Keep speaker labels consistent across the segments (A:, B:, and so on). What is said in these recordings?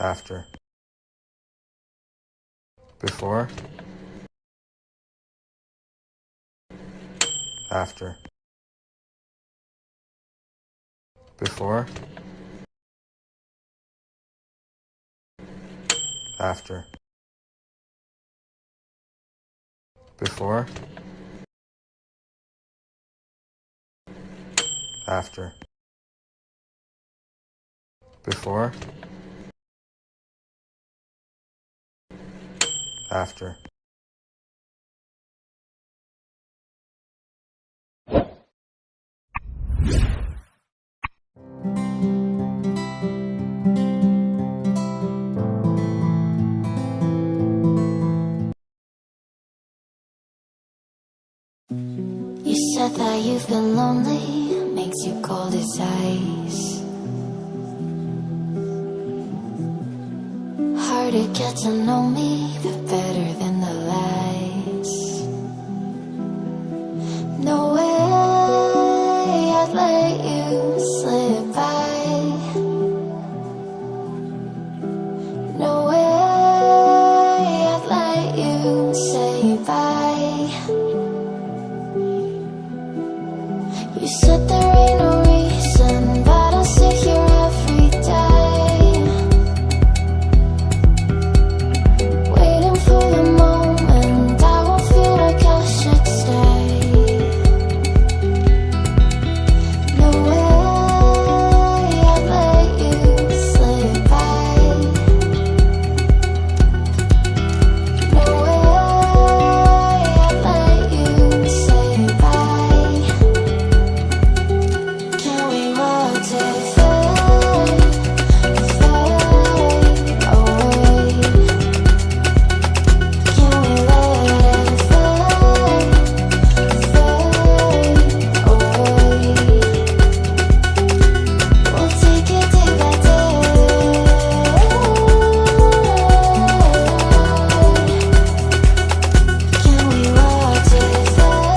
A: after, before, after, before, after, before, after, before, after.
B: You said that you've been lonely, makes you cold as ice. Hard to get to know me, but better than the lies. No way I'd let you slip by. No way I'd let you say bye. You said there ain't no reason, but I'll sit here every day, waiting for the moment I won't feel like I should stay. No way I'd let you slip by. No way I'd let you say bye. Can we watch it fade, fade away? Can we let it fade, fade away? We'll take it day by day. Can we watch it fade,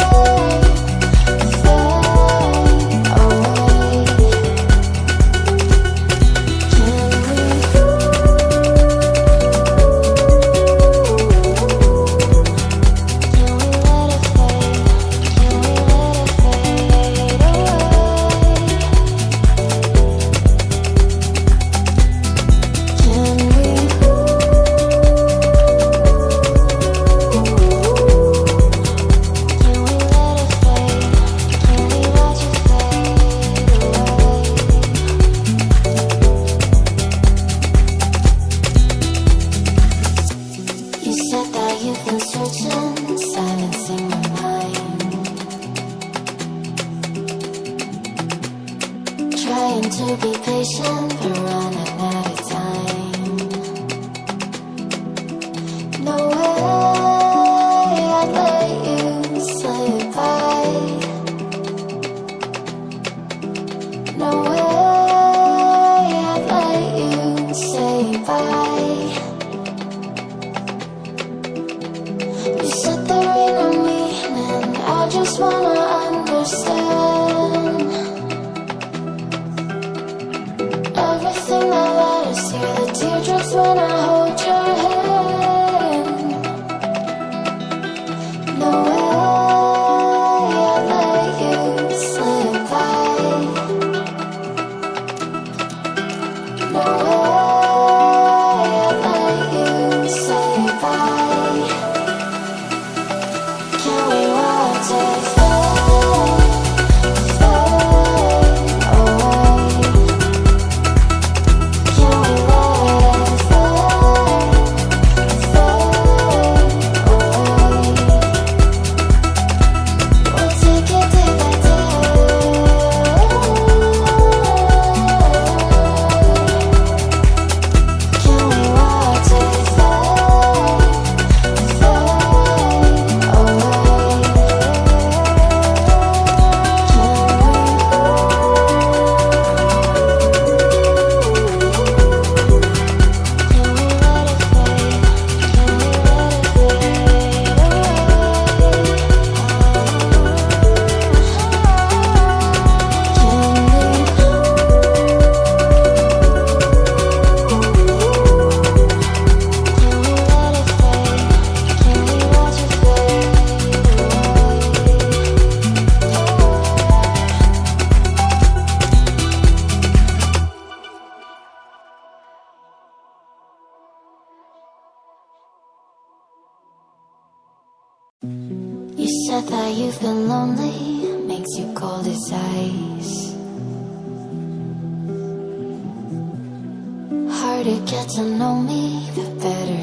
B: fade away? You said that you've been searching, silencing my mind, trying to be patient, but running out of time. No way I'd let you slip by. No way I'd let you say bye. You said there ain't no meaning, I just wanna understand everything that led us here, the teardrops when I hold your hand. No way I'd let you slip by. No way I'd let you say bye. No way I'd let you say bye. Can we watch it fade, fade away? Can we let it fade, fade away? We'll take it day by day. Can we watch it fade, fade away? No way I'd let you slip by. No way I'd let you say bye. No way I'd let you say bye. Can we watch it fade, fade away? Can we let it fade, fade away? We'll take it day by day. Can we said that you've been lonely, makes you cold as ice. Hard to get to know me, but better